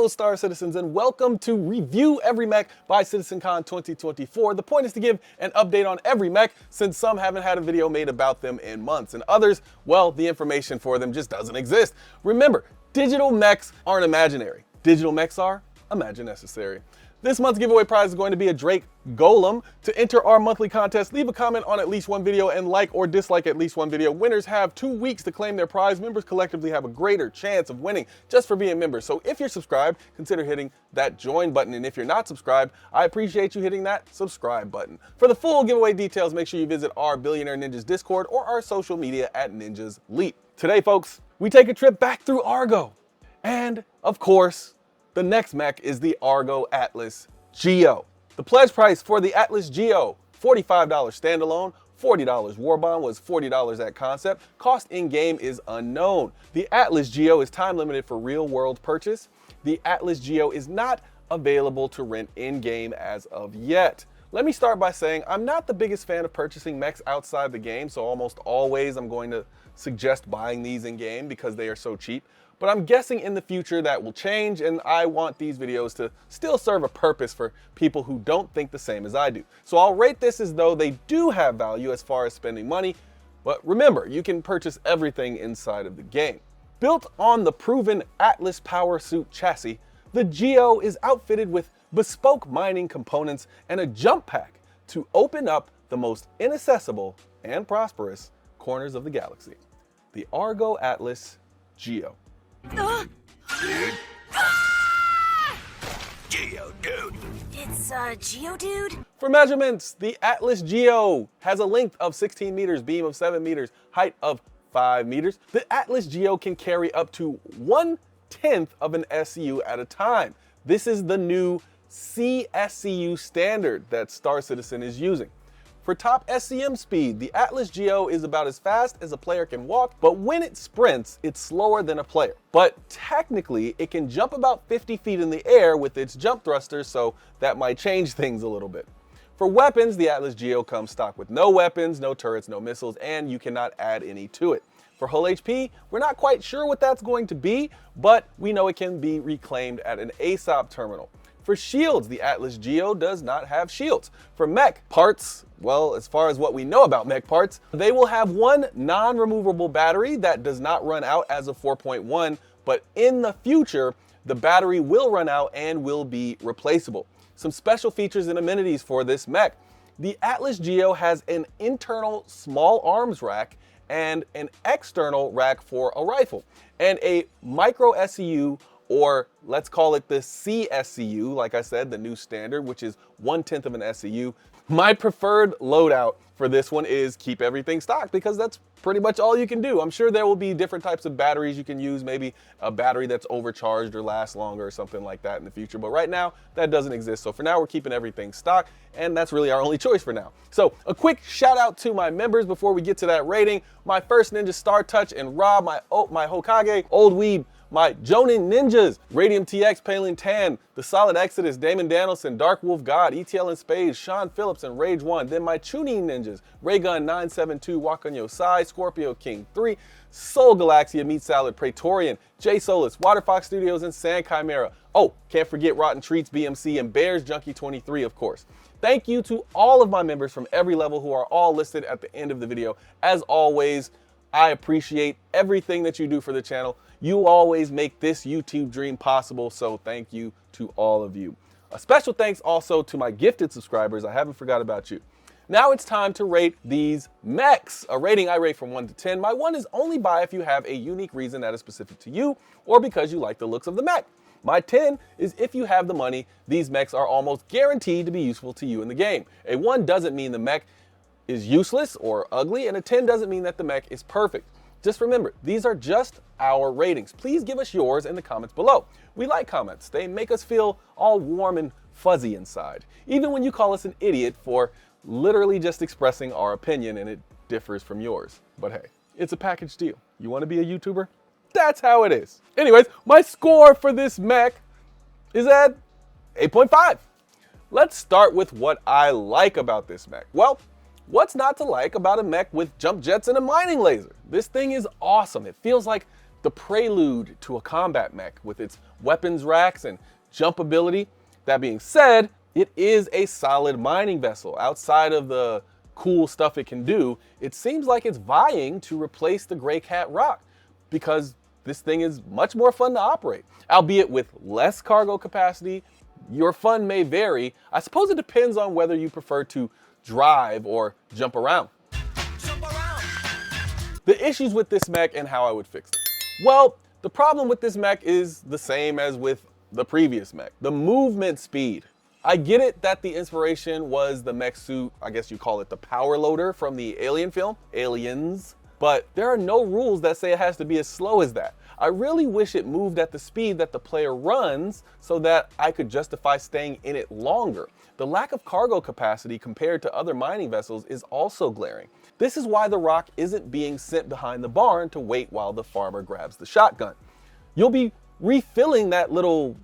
Hello Star Citizens and welcome to Review Every Mech by CitizenCon 2024. The point is to give an update on every mech since some haven't had a video made about them in months and others, well, the information for them just doesn't exist. Remember, digital mechs aren't imaginary. Digital mechs are imagine necessary. This month's giveaway prize is going to be a Drake Golem. To enter our monthly contest, leave a comment on at least one video and like or dislike at least one video. Winners have 2 weeks to claim their prize. Members collectively have a greater chance of winning just for being members. So if you're subscribed, consider hitting that join button. And if you're not subscribed, I appreciate you hitting that subscribe button. For the full giveaway details, make sure you visit our Billionaire Ninjas Discord or our social media at Ninjas Leap. Today, folks, we take a trip back through Argo. And of course, the next mech is the Argo Atlas Geo. The pledge price for the Atlas Geo, $45 standalone, $40 war bond, was $40 at concept. Cost in-game is unknown. The Atlas Geo is time limited for real world purchase. The Atlas Geo is not available to rent in-game as of yet. Let me start by saying I'm not the biggest fan of purchasing mechs outside the game, so almost always I'm going to suggest buying these in-game because they are so cheap. But I'm guessing in the future that will change, and I want these videos to still serve a purpose for people who don't think the same as I do. So I'll rate this as though they do have value as far as spending money, but remember, you can purchase everything inside of the game. Built on the proven Atlas Power Suit chassis, the Geo is outfitted with bespoke mining components and a jump pack to open up the most inaccessible and prosperous corners of the galaxy. The Argo Atlas Geo. Geo dude. It's Geo dude? For measurements, the Atlas Geo has a length of 16 meters, beam of 7 meters, height of 5 meters. The Atlas Geo can carry up to 1/10 of an SCU at a time. This is the new CSCU standard that Star Citizen is using. For top SCM speed, the Atlas Geo is about as fast as a player can walk, but when it sprints, it's slower than a player. But technically, it can jump about 50 feet in the air with its jump thrusters, so that might change things a little bit. For weapons, the Atlas Geo comes stock with no weapons, no turrets, no missiles, and you cannot add any to it. For hull HP, we're not quite sure what that's going to be, but we know it can be reclaimed at an ASOP terminal. For shields, the Atlas Geo does not have shields. For mech parts, well, as far as what we know about mech parts, they will have one non-removable battery that does not run out as of 4.1, but in the future, the battery will run out and will be replaceable. Some special features and amenities for this mech. The Atlas Geo has an internal small arms rack and an external rack for a rifle, and a micro SCU, or let's call it the CSCU, like I said, the new standard, which is 1/10 of an SCU. My preferred loadout for this one is keep everything stocked because that's pretty much all you can do. I'm sure there will be different types of batteries you can use, maybe a battery that's overcharged or lasts longer or something like that in the future. But right now, that doesn't exist. So for now, we're keeping everything stocked, and that's really our only choice for now. So a quick shout out to my members before we get to that rating. My First Ninja Star Touch and Rob, my Hokage, Old Weeb, my Jonin Ninjas, Radium TX, Palin Tan, The Solid Exodus, Damon Danielson, Dark Wolf God, ETL in Spades, Sean Phillips, and Rage 1. Then my Chunin Ninjas, Raygun 972, Walk on Your Side, Scorpio King 3, Soul Galaxia, Meat Salad, Praetorian, Jay Solis, Waterfox Studios, and Sand Chimera. Oh, can't forget Rotten Treats, BMC, and Bears Junkie 23, of course. Thank you to all of my members from every level who are all listed at the end of the video. As always, I appreciate everything that you do for the channel. You always make this YouTube dream possible, so thank you to all of you. A special thanks also to my gifted subscribers. I haven't forgot about you. Now it's time to rate these mechs. A rating I rate from 1 to 10. My 1 is only buy if you have a unique reason that is specific to you or because you like the looks of the mech. My 10 is if you have the money, these mechs are almost guaranteed to be useful to you in the game. A 1 doesn't mean the mech is useless or ugly, and a 10 doesn't mean that the mech is perfect. Just remember, these are just our ratings. Please give us yours in the comments below. We like comments. They make us feel all warm and fuzzy inside. Even when you call us an idiot for literally just expressing our opinion and it differs from yours. But hey, it's a package deal. You want to be a YouTuber? That's how it is. Anyways, my score for this mech is at 8.5. Let's start with what I like about this mech. Well, what's not to like about a mech with jump jets and a mining laser? This thing is awesome. It feels like the prelude to a combat mech with its weapons racks and jump ability. That being said, it is a solid mining vessel. Outside of the cool stuff it can do, it seems like it's vying to replace the Gray Cat Rock because this thing is much more fun to operate, albeit with less cargo capacity. Your fun may vary. I suppose it depends on whether you prefer to drive or jump around. The issues with this mech and how I would fix them. Well, the problem with this mech is the same as with the previous mech, the movement speed. I get it that the inspiration was the mech suit, I guess you call it the power loader from the Alien film, Aliens, but there are no rules that say it has to be as slow as that. I really wish it moved at the speed that the player runs so that I could justify staying in it longer. The lack of cargo capacity compared to other mining vessels is also glaring. This is why the rock isn't being sent behind the barn to wait while the farmer grabs the shotgun. You'll be refilling that little,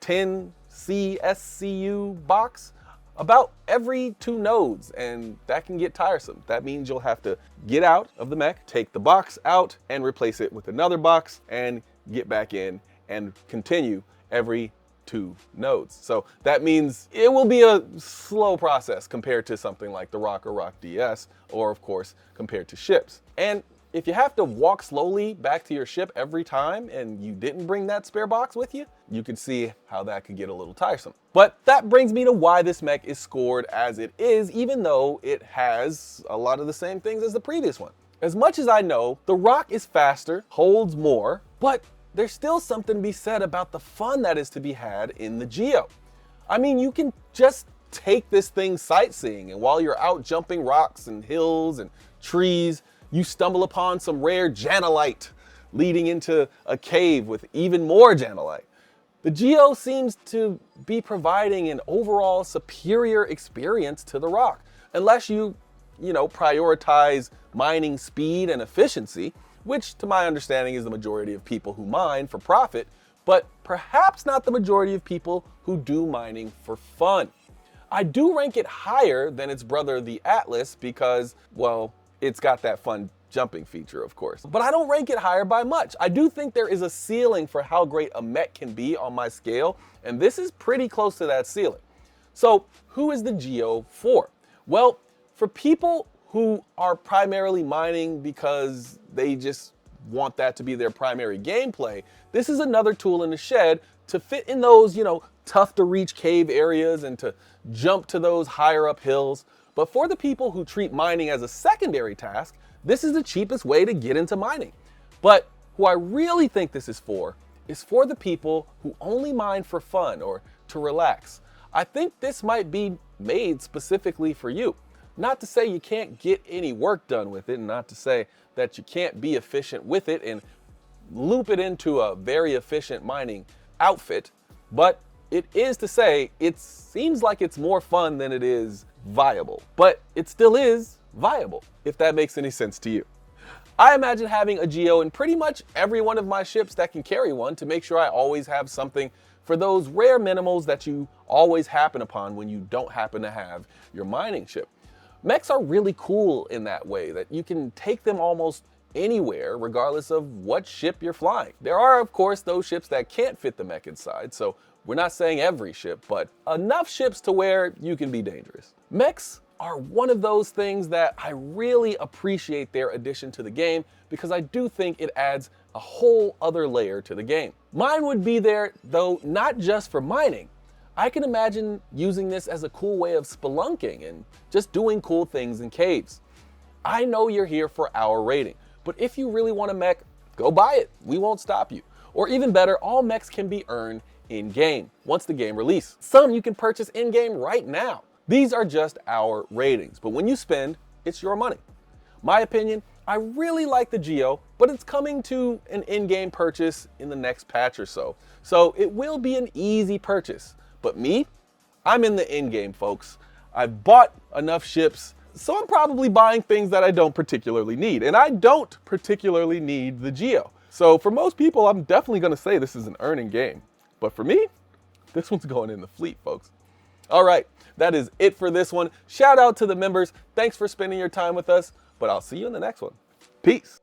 10 CSCU box about every 2 nodes, and that can get tiresome. That means you'll have to get out of the mech, take the box out, and replace it with another box, and get back in and continue every 2 nodes. So that means it will be a slow process compared to something like the Rock or Rock DS, or of course compared to ships. And if you have to walk slowly back to your ship every time and you didn't bring that spare box with you, you can see how that could get a little tiresome. But that brings me to why this mech is scored as it is, even though it has a lot of the same things as the previous one. As much as I know, the Rock is faster, holds more, but there's still something to be said about the fun that is to be had in the Geo. I mean, you can just take this thing sightseeing, and while you're out jumping rocks and hills and trees, you stumble upon some rare janolite leading into a cave with even more janolite. The Geo seems to be providing an overall superior experience to the Rock, unless you prioritize mining speed and efficiency, which to my understanding is the majority of people who mine for profit, but perhaps not the majority of people who do mining for fun. I do rank it higher than its brother, the Atlas, because, well, it's got that fun jumping feature, of course. But I don't rank it higher by much. I do think there is a ceiling for how great a mech can be on my scale, and this is pretty close to that ceiling. So who is the Geo for? Well, for people who are primarily mining because they just want that to be their primary gameplay, this is another tool in the shed to fit in those, tough to reach cave areas and to jump to those higher up hills. But for the people who treat mining as a secondary task, this is the cheapest way to get into mining. But who I really think this is for the people who only mine for fun or to relax. I think this might be made specifically for you. Not to say you can't get any work done with it, and not to say that you can't be efficient with it and loop it into a very efficient mining outfit, but it is to say it seems like it's more fun than it is viable. But it still is viable, if that makes any sense to you. I imagine having a Geo in pretty much every one of my ships that can carry one to make sure I always have something for those rare minimals that you always happen upon when you don't happen to have your mining ship. Mechs are really cool in that way, that you can take them almost anywhere regardless of what ship you're flying. There are, of course, those ships that can't fit the mech inside, so we're not saying every ship, but enough ships to where you can be dangerous. Mechs are one of those things that I really appreciate their addition to the game because I do think it adds a whole other layer to the game. Mine would be there, though, not just for mining. I can imagine using this as a cool way of spelunking and just doing cool things in caves. I know you're here for our rating, but if you really want a mech, go buy it. We won't stop you. Or even better, all mechs can be earned in-game once the game releases. Some you can purchase in-game right now. These are just our ratings, but when you spend, it's your money. My opinion, I really like the Geo, but it's coming to an in-game purchase in the next patch or so. So it will be an easy purchase. But me, I'm in the in-game, folks. I've bought enough ships, so I'm probably buying things that I don't particularly need. And I don't particularly need the Geo. So for most people, I'm definitely gonna say this is an earning game. But for me, this one's going in the fleet, folks. All right, that is it for this one. Shout out to the members. Thanks for spending your time with us, but I'll see you in the next one. Peace.